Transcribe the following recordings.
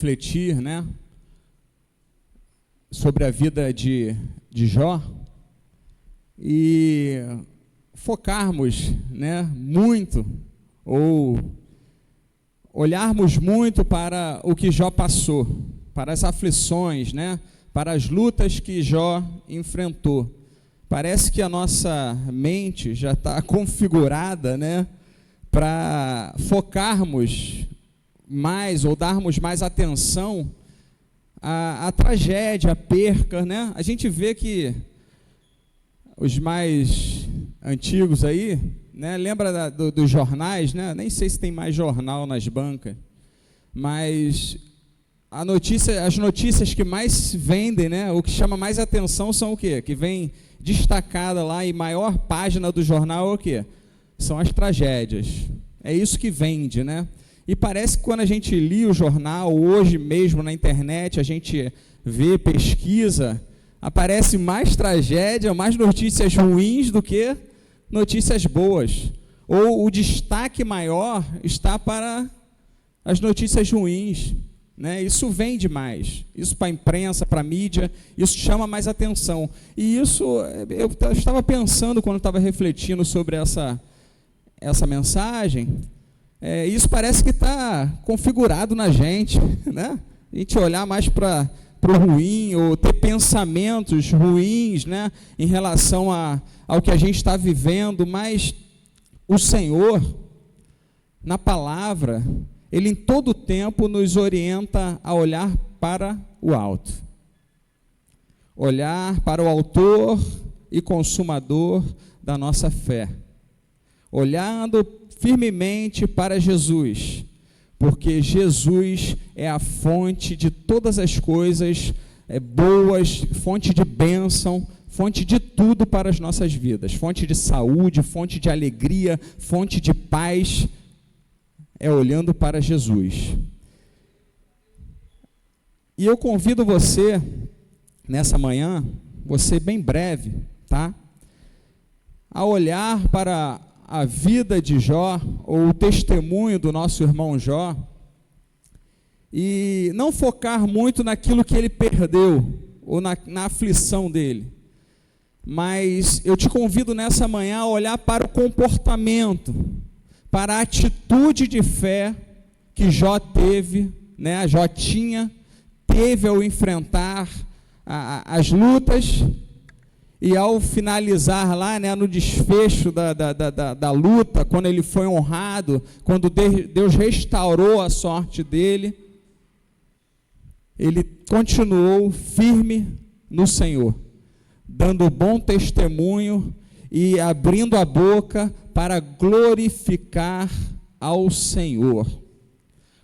refletir, né, sobre a vida de Jó e focarmos, né, muito, ou olharmos muito para o que Jó passou, para as aflições, né, para as lutas que Jó enfrentou. Parece que a nossa mente já está configurada, né, para focarmos mais ou darmos mais atenção à tragédia, à perca, né? A gente vê que os mais antigos aí, né, lembra dos jornais, né? Nem sei se tem mais jornal nas bancas, mas as notícias que mais se vendem, né, o que chama mais atenção são o quê? Que vem destacada lá em maior página do jornal é o quê? São as tragédias. É isso que vende, né? E parece que quando a gente lia o jornal, hoje mesmo na internet, a gente vê, pesquisa, aparece mais tragédia, mais notícias ruins do que notícias boas. Ou o destaque maior está para as notícias ruins, né? Isso vende mais. Isso para a imprensa, para a mídia, isso chama mais atenção. E isso, eu estava pensando quando estava refletindo sobre essa mensagem, isso parece que está configurado na gente, né? A gente olhar mais para o ruim, ou ter pensamentos ruins, né, em relação ao que a gente está vivendo, mas o Senhor, na palavra, Ele em todo tempo nos orienta a olhar para o alto, olhar para o autor e consumador da nossa fé, olhando firmemente para Jesus, porque Jesus é a fonte de todas as coisas boas, fonte de bênção, fonte de tudo para as nossas vidas, fonte de saúde, fonte de alegria, fonte de paz, é olhando para Jesus. E eu convido você, nessa manhã, você bem breve, tá? A olhar para a vida de Jó, ou o testemunho do nosso irmão Jó, e não focar muito naquilo que ele perdeu, ou na aflição dele, mas eu te convido nessa manhã a olhar para o comportamento, para a atitude de fé que Jó teve, né? Jó teve ao enfrentar as lutas, e ao finalizar lá, né, no desfecho da luta, quando ele foi honrado, quando Deus restaurou a sorte dele, ele continuou firme no Senhor, dando bom testemunho e abrindo a boca para glorificar ao Senhor.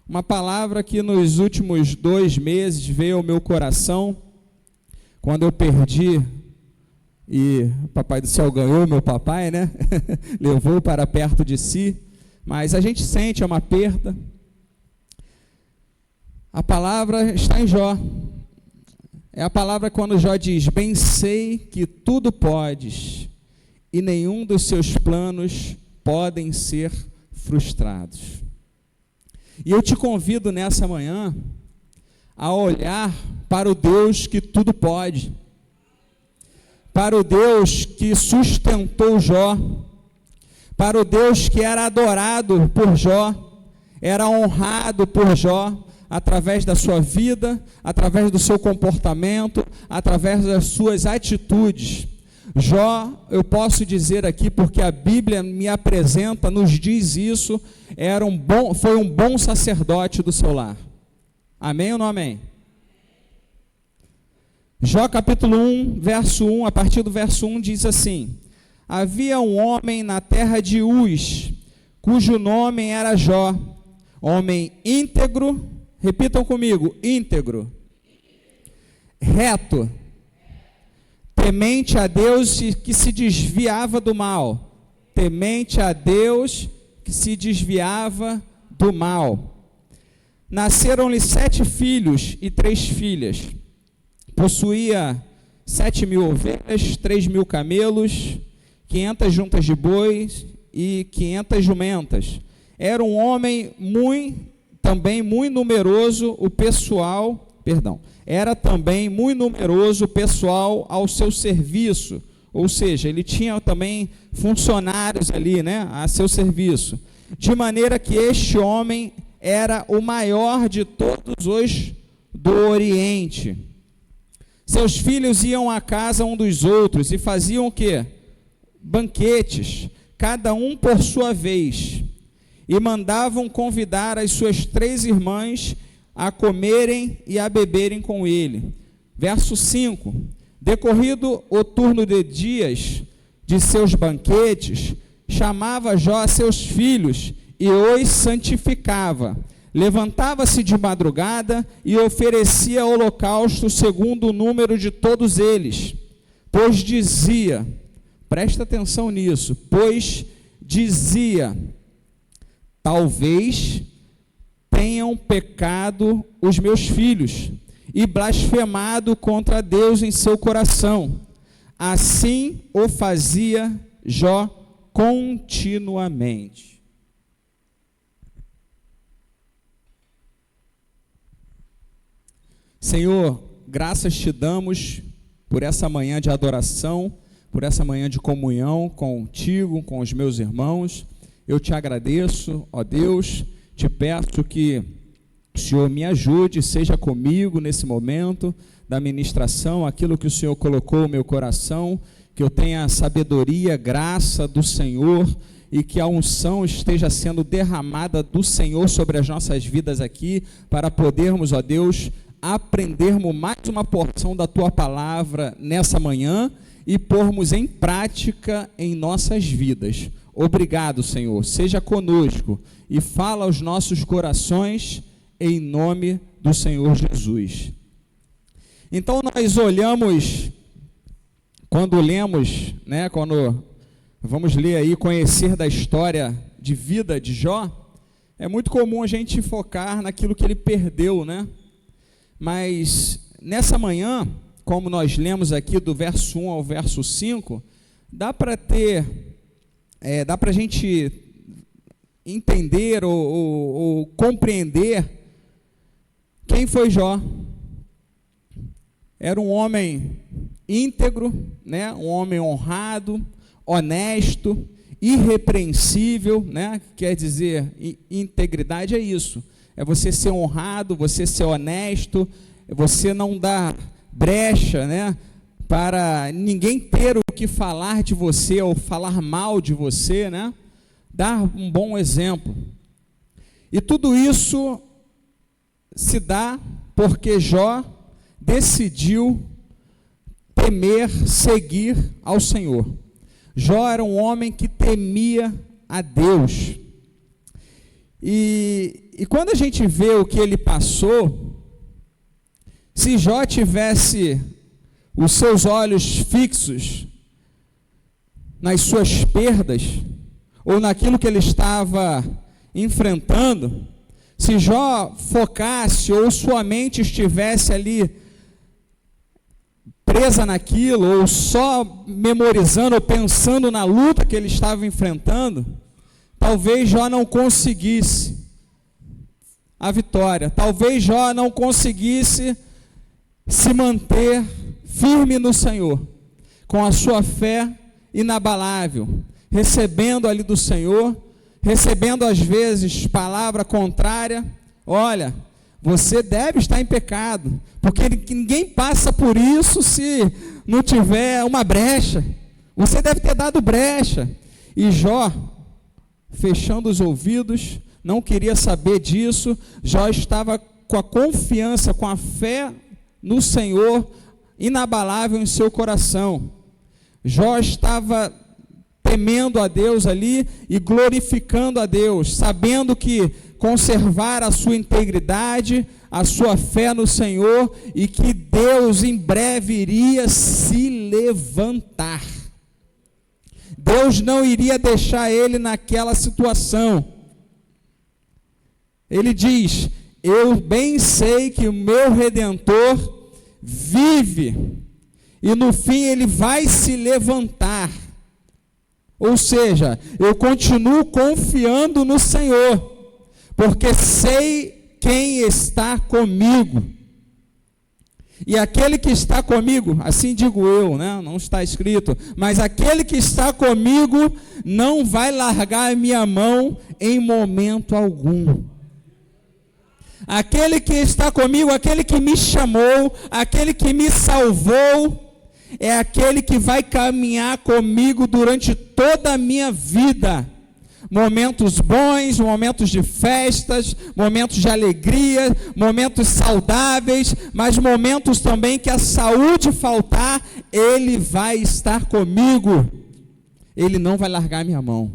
Uma palavra que nos últimos 2 meses veio ao meu coração, quando eu perdi, e o Papai do Céu ganhou meu papai, né? Levou para perto de si, mas a gente sente, é uma perda. A palavra está em Jó. É a palavra quando Jó diz: bem sei que tudo podes, e nenhum dos seus planos podem ser frustrados. E eu te convido nessa manhã a olhar para o Deus que tudo pode, para o Deus que sustentou Jó, para o Deus que era adorado por Jó, era honrado por Jó, através da sua vida, através do seu comportamento, através das suas atitudes. Jó, eu posso dizer aqui, porque a Bíblia me apresenta, nos diz isso, foi um bom sacerdote do seu lar. Amém ou não amém? Jó capítulo 1, verso 1, a partir do verso 1 diz assim: havia um homem na terra de Uz, cujo nome era Jó, homem íntegro, repitam comigo, íntegro, reto, temente a Deus que se desviava do mal, temente a Deus que se desviava do mal. Nasceram-lhe 7 filhos e 3 filhas. Possuía 7.000 ovelhas, 3.000 camelos, 500 juntas de bois e 500 jumentas. Era um homem muito também muito numeroso o pessoal, era também muito numeroso o pessoal ao seu serviço, ou seja, ele tinha também funcionários ali, né, a seu serviço, de maneira que este homem era o maior de todos os do Oriente. Seus filhos iam à casa um dos outros e faziam o quê? Banquetes, cada um por sua vez, e mandavam convidar as suas 3 irmãs a comerem e a beberem com ele. Verso 5, decorrido o turno de dias de seus banquetes, chamava Jó a seus filhos e os santificava. Levantava-se de madrugada e oferecia holocausto segundo o número de todos eles, pois dizia, presta atenção nisso, pois dizia, talvez tenham pecado os meus filhos e blasfemado contra Deus em seu coração. Assim o fazia Jó continuamente. Senhor, graças te damos por essa manhã de adoração, por essa manhã de comunhão contigo, com os meus irmãos. Eu te agradeço, ó Deus, te peço que o Senhor me ajude, seja comigo nesse momento da ministração, aquilo que o Senhor colocou no meu coração, que eu tenha sabedoria, graça do Senhor, e que a unção esteja sendo derramada do Senhor sobre as nossas vidas aqui, para podermos, ó Deus, aprendermos mais uma porção da Tua palavra nessa manhã e pormos em prática em nossas vidas. Obrigado, Senhor, seja conosco e fala aos nossos corações em nome do Senhor Jesus. Então nós olhamos, quando lemos, né, quando vamos ler aí, conhecer da história de vida de Jó, é muito comum a gente focar naquilo que ele perdeu, né? Mas nessa manhã, como nós lemos aqui do verso 1 ao verso 5, dá para a gente entender ou compreender quem foi Jó. Era um homem íntegro, né? Um homem honrado, honesto, irrepreensível, né? Quer dizer, integridade é isso. É você ser honrado, você ser honesto, você não dar brecha, né, para ninguém ter o que falar de você ou falar mal de você, né? Dar um bom exemplo. E tudo isso se dá porque Jó decidiu temer, seguir ao Senhor. Jó era um homem que temia a Deus. E quando a gente vê o que ele passou, se Jó tivesse os seus olhos fixos nas suas perdas, ou naquilo que ele estava enfrentando, se Jó focasse, ou sua mente estivesse ali presa naquilo, ou só memorizando, ou pensando na luta que ele estava enfrentando, talvez Jó não conseguisse a vitória, talvez Jó não conseguisse se manter firme no Senhor, com a sua fé inabalável, recebendo ali do Senhor, recebendo às vezes palavra contrária. Olha, você deve estar em pecado, porque ninguém passa por isso se não tiver uma brecha, você deve ter dado brecha. E Jó, fechando os ouvidos, não queria saber disso. Jó estava com a confiança, com a fé no Senhor inabalável em seu coração. Jó estava temendo a Deus ali e glorificando a Deus, sabendo que conservar a sua integridade, a sua fé no Senhor, e que Deus em breve iria se levantar. Deus não iria deixar ele naquela situação. Ele diz: eu bem sei que o meu Redentor vive, e no fim ele vai se levantar. Ou seja, eu continuo confiando no Senhor, porque sei quem está comigo. E aquele que está comigo, assim digo eu, né? Não está escrito, mas aquele que está comigo não vai largar a minha mão em momento algum. Aquele que está comigo, aquele que me chamou, aquele que me salvou, é aquele que vai caminhar comigo durante toda a minha vida. Momentos bons, momentos de festas, momentos de alegria, momentos saudáveis, mas momentos também que a saúde faltar, Ele vai estar comigo. Ele não vai largar minha mão.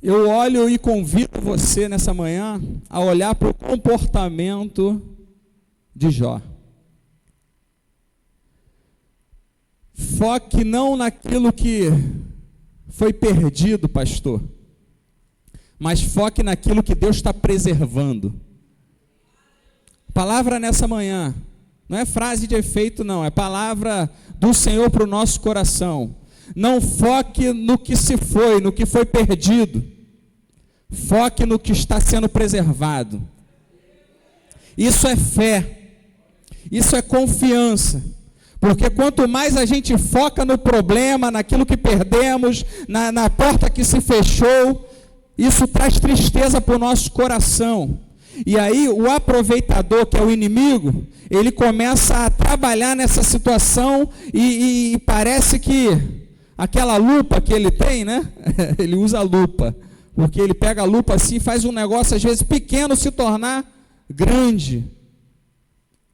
Eu olho e convido você nessa manhã a olhar para o comportamento de Jó. Foque não naquilo que foi perdido, pastor, mas foque naquilo que Deus está preservando. Palavra nessa manhã, não é frase de efeito não, é palavra do Senhor para o nosso coração. Não foque no que se foi, no que foi perdido, foque no que está sendo preservado. Isso é fé, isso é confiança. Porque quanto mais a gente foca no problema, naquilo que perdemos, na porta que se fechou, isso traz tristeza para o nosso coração. E aí o aproveitador, que é o inimigo, ele começa a trabalhar nessa situação e parece que aquela lupa que ele tem, né? Ele usa a lupa, porque ele pega a lupa assim e faz um negócio às vezes pequeno se tornar grande.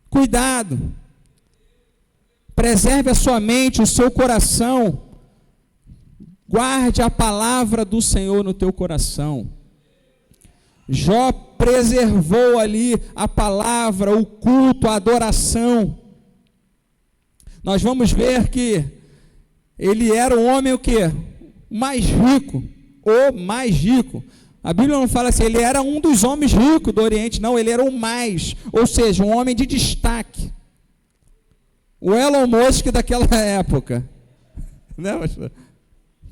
Cuidado. Preserve a sua mente, o seu coração. Guarde a palavra do Senhor no teu coração. Jó preservou ali a palavra, o culto, a adoração. Nós vamos ver que ele era um homem o quê? O mais rico, o mais rico. A Bíblia não fala assim, ele era um dos homens ricos do Oriente, não, ele era o mais, ou seja, um homem de destaque. O Elon Musk daquela época, né, pastor?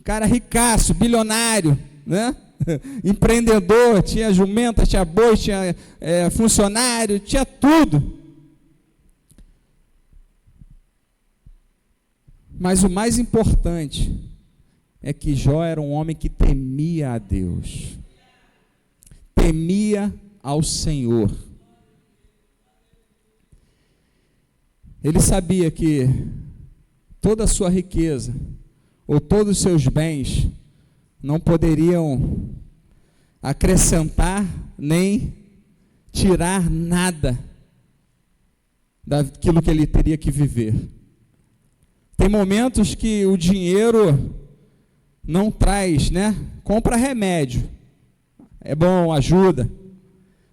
Cara ricaço, bilionário, né? Empreendedor, tinha jumenta, tinha boi, tinha funcionário, tinha tudo. Mas o mais importante é que Jó era um homem que temia a Deus, temia ao Senhor. Ele sabia que toda a sua riqueza, ou todos os seus bens, não poderiam acrescentar nem tirar nada daquilo que ele teria que viver. Tem momentos que o dinheiro não traz, né? Compra remédio, é bom, ajuda,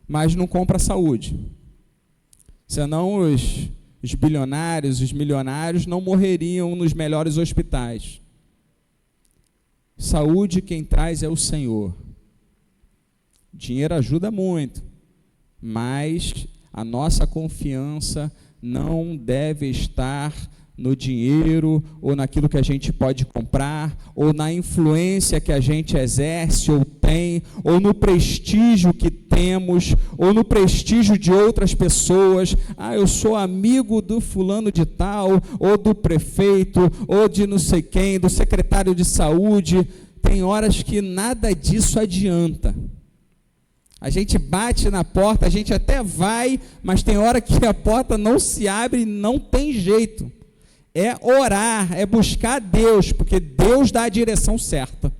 mas não compra saúde. Senão os bilionários, os milionários não morreriam nos melhores hospitais. Saúde quem traz é o Senhor. Dinheiro ajuda muito, mas a nossa confiança não deve estar no dinheiro, ou naquilo que a gente pode comprar, ou na influência que a gente exerce ou tem, ou no prestígio que temos, ou no prestígio de outras pessoas. Eu sou amigo do fulano de tal, ou do prefeito, ou de não sei quem, do secretário de saúde. Tem horas que nada disso adianta. A gente bate na porta, a gente até vai, mas tem hora que a porta não se abre e não tem jeito. É orar, é buscar Deus, porque Deus dá a direção certa.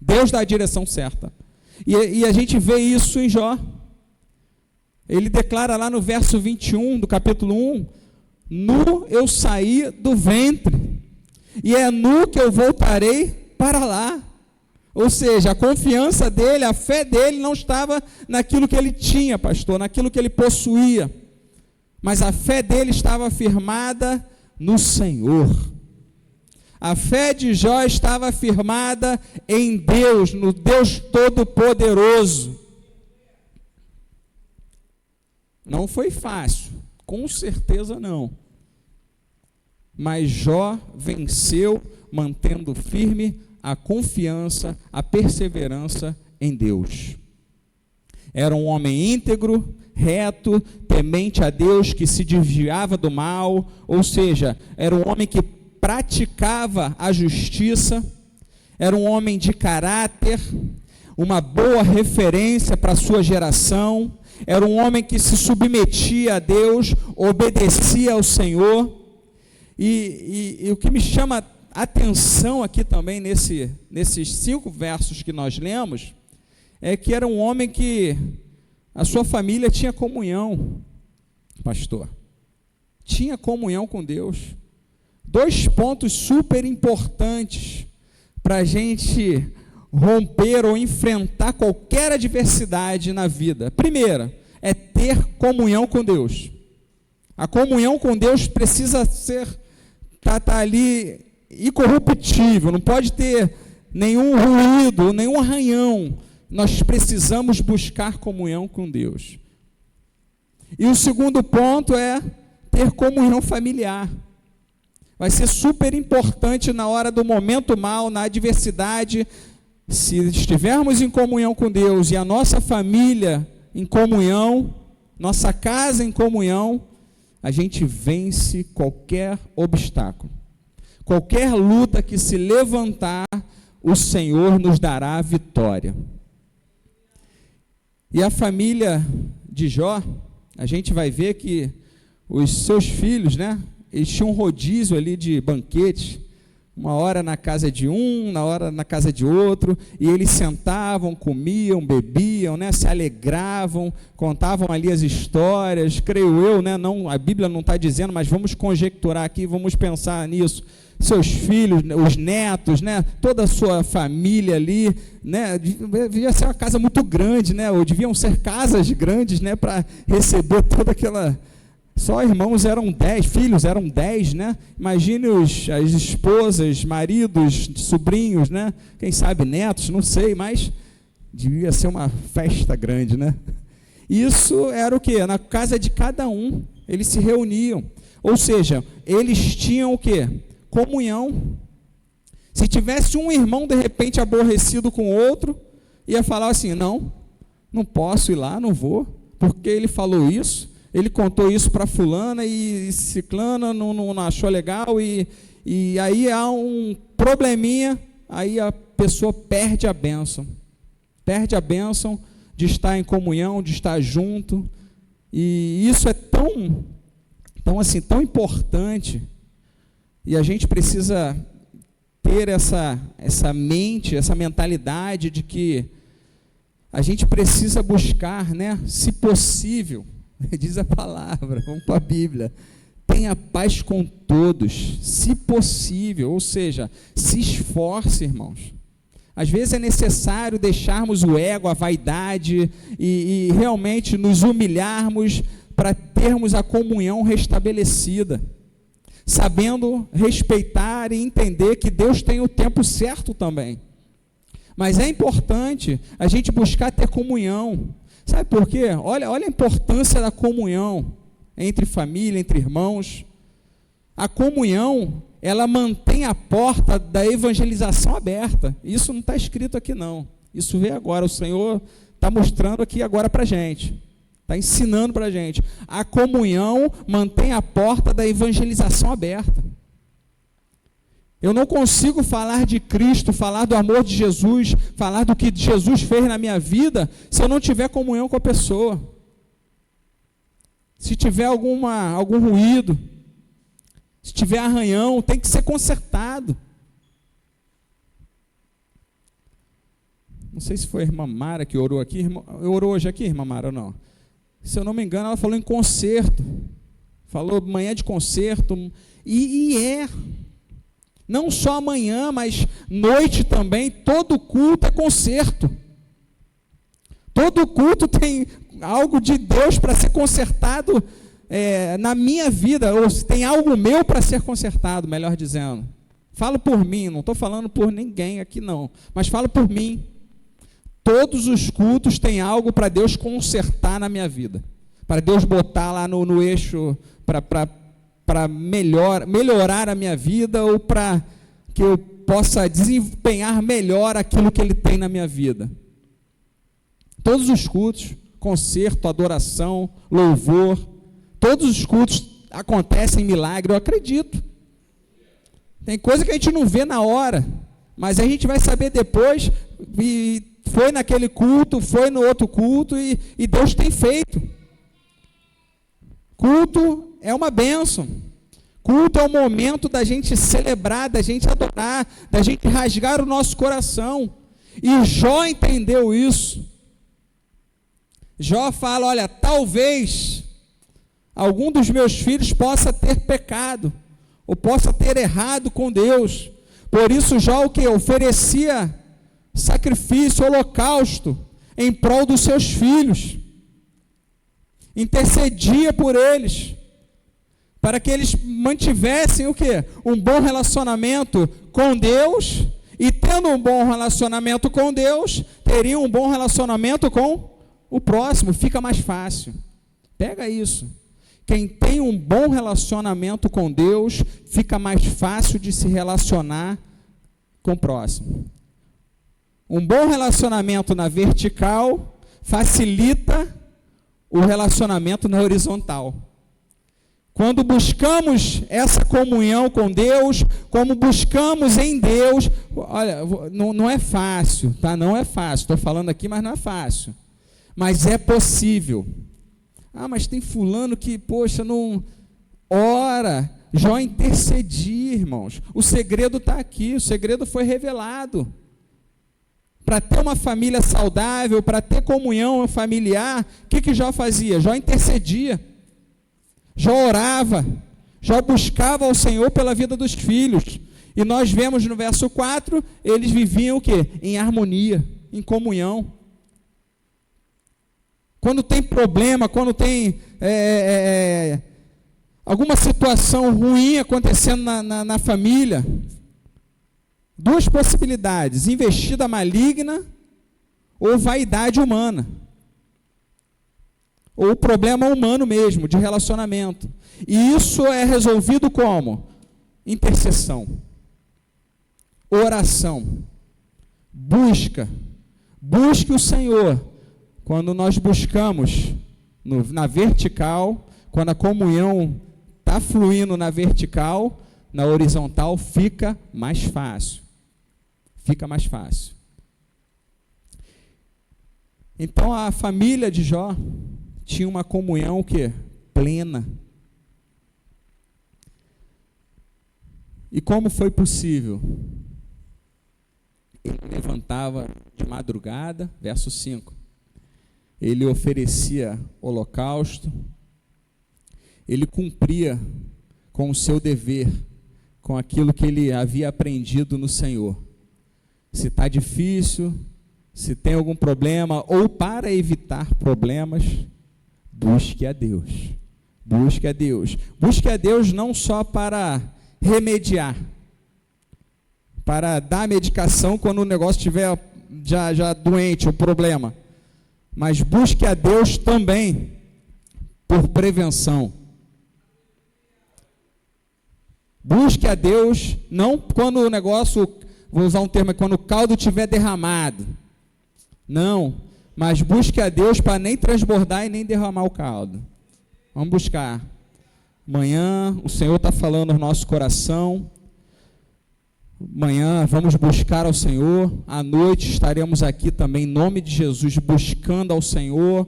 Deus dá a direção certa. E a gente vê isso em Jó. Ele declara lá no verso 21 do capítulo 1, nu eu saí do ventre, e é nu que eu voltarei para lá. Ou seja, a confiança dele, a fé dele não estava naquilo que ele tinha, pastor, naquilo que ele possuía, mas a fé dele estava firmada no Senhor. A fé de Jó estava firmada em Deus, no Deus Todo-Poderoso. Não foi fácil, com certeza não. Mas Jó venceu, mantendo firme a confiança, a perseverança em Deus. Era um homem íntegro, reto, temente a Deus, que se desviava do mal, ou seja, era um homem que praticava a justiça, era um homem de caráter, uma boa referência para a sua geração, era um homem que se submetia a Deus, obedecia ao Senhor, e o que me chama a atenção aqui também, nesses 5 versos que nós lemos, é que era um homem que a sua família tinha comunhão, pastor, tinha comunhão com Deus. 2 pontos super importantes para a gente romper ou enfrentar qualquer adversidade na vida. Primeira, é ter comunhão com Deus. A comunhão com Deus precisa ser, tá ali incorruptível, não pode ter nenhum ruído, nenhum arranhão. Nós precisamos buscar comunhão com Deus. E o segundo ponto é ter comunhão familiar. Vai ser super importante na hora do momento mal, na adversidade, se estivermos em comunhão com Deus e a nossa família em comunhão, nossa casa em comunhão, a gente vence qualquer obstáculo. Qualquer luta que se levantar, o Senhor nos dará a vitória. E a família de Jó, a gente vai ver que os seus filhos, né, eles tinham um rodízio ali de banquete, uma hora na casa de um, na hora na casa de outro, e eles sentavam, comiam, bebiam, né, se alegravam, contavam ali as histórias, creio eu, né, não, a Bíblia não está dizendo, mas vamos conjecturar aqui, vamos pensar nisso, seus filhos, os netos, né, toda a sua família ali, né, devia ser uma casa muito grande, né, ou deviam ser casas grandes, né, para receber toda aquela... Só irmãos eram 10, filhos eram 10, né? Imagine as esposas, maridos, sobrinhos, né? Quem sabe netos, não sei, mas devia ser uma festa grande, né? Isso era o quê? Na casa de cada um, eles se reuniam. Ou seja, eles tinham o quê? Comunhão. Se tivesse um irmão, de repente, aborrecido com outro, ia falar assim, não posso ir lá, não vou, porque ele falou isso. Ele contou isso para fulana e ciclana não achou legal e aí há um probleminha, aí a pessoa perde a bênção de estar em comunhão, de estar junto, e isso é tão importante, e a gente precisa ter essa mente, essa mentalidade de que a gente precisa buscar, né, se possível, diz a palavra, vamos para a Bíblia, tenha paz com todos, se possível, ou seja, se esforce, irmãos. Às vezes é necessário deixarmos o ego, a vaidade e realmente nos humilharmos para termos a comunhão restabelecida, sabendo respeitar e entender que Deus tem o tempo certo também. Mas é importante a gente buscar ter comunhão. Sabe por quê? Olha a importância da comunhão entre família, entre irmãos. A comunhão, ela mantém a porta da evangelização aberta. Isso não está escrito aqui não. Isso veio agora, o Senhor está mostrando aqui agora para a gente. Está ensinando para a gente. A comunhão mantém a porta da evangelização aberta. Eu não consigo falar de Cristo, falar do amor de Jesus, falar do que Jesus fez na minha vida, se eu não tiver comunhão com a pessoa. Se tiver algum ruído, se tiver arranhão, tem que ser consertado. Não sei se foi a irmã Mara que orou aqui. Orou hoje aqui, irmã Mara, ou não? Se eu não me engano, ela falou em concerto. Falou manhã de concerto. E é... Não só amanhã, mas noite também, todo culto é conserto. Todo culto tem algo de Deus para ser consertado na minha vida, ou tem algo meu para ser consertado, melhor dizendo. Falo por mim, não estou falando por ninguém aqui não, mas falo por mim. Todos os cultos têm algo para Deus consertar na minha vida, para Deus botar lá no eixo, para melhorar a minha vida, ou para que eu possa desempenhar melhor aquilo que Ele tem na minha vida. Todos os cultos, concerto, adoração, louvor, todos os cultos acontecem milagre, eu acredito. Tem coisa que a gente não vê na hora, mas a gente vai saber depois, e foi naquele culto, foi no outro culto, e Deus tem feito. Culto é uma bênção. Culto é o momento da gente celebrar, da gente adorar, da gente rasgar o nosso coração. E Jó entendeu isso. Jó fala, olha, talvez algum dos meus filhos possa ter pecado, ou possa ter errado com Deus. Por isso Jó o que? Oferecia sacrifício, holocausto, em prol dos seus filhos. Intercedia por eles, para que eles mantivessem o quê? Um bom relacionamento com Deus, e tendo um bom relacionamento com Deus, teriam um bom relacionamento com o próximo. Fica mais fácil. Pega isso. Quem tem um bom relacionamento com Deus, fica mais fácil de se relacionar com o próximo. Um bom relacionamento na vertical facilita o relacionamento na horizontal. Quando buscamos essa comunhão com Deus, como buscamos em Deus, olha, não é fácil, tá? Não é fácil, estou falando aqui, mas não é fácil. Mas é possível. Ah, mas tem fulano que, poxa, não ora. Jó intercedia, irmãos. O segredo está aqui, o segredo foi revelado. Para ter uma família saudável, para ter comunhão familiar, o que Jó fazia? Jó intercedia. Jó orava. Jó buscava ao Senhor pela vida dos filhos. E nós vemos no verso 4, eles viviam o quê? Em harmonia, em comunhão. Quando tem problema, quando tem alguma situação ruim acontecendo na família, duas possibilidades: investida maligna ou vaidade humana, ou problema humano mesmo, de relacionamento. E isso é resolvido como? Intercessão, oração, busque o Senhor. Quando nós buscamos na vertical, quando a comunhão está fluindo na vertical, na horizontal fica mais fácil. Fica mais fácil. Então a família de Jó tinha uma comunhão que plena. E como foi possível? Ele levantava de madrugada, verso 5. Ele oferecia holocausto, ele cumpria com o seu dever, com aquilo que ele havia aprendido no Senhor. Se está difícil, se tem algum problema, ou para evitar problemas, busque a Deus. Busque a Deus. Busque a Deus não só para remediar, para dar medicação quando o negócio estiver já doente, o problema. Mas busque a Deus também por prevenção. Busque a Deus não quando o negócio, vou usar um termo, quando o caldo estiver derramado. Não, mas busque a Deus para nem transbordar e nem derramar o caldo. Vamos buscar. Amanhã o Senhor está falando no nosso coração. Amanhã vamos buscar ao Senhor. À noite estaremos aqui também, em nome de Jesus, buscando ao Senhor,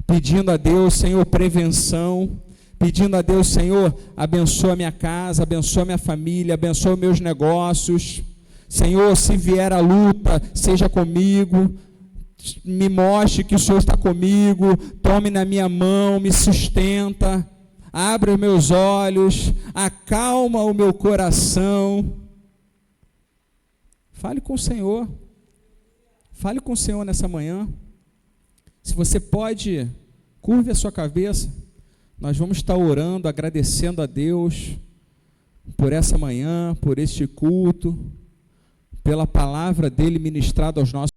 pedindo a Deus, Senhor, prevenção, pedindo a Deus, Senhor, abençoa a minha casa, abençoa a minha família, abençoa meus negócios. Senhor, se vier a luta, seja comigo, me mostre que o Senhor está comigo, tome na minha mão, me sustenta, abre os meus olhos, acalma o meu coração. Fale com o Senhor. Fale com o Senhor nessa manhã. Se você pode, curve a sua cabeça. Nós vamos estar orando, agradecendo a Deus por essa manhã, por este culto, pela palavra dele ministrada aos nossos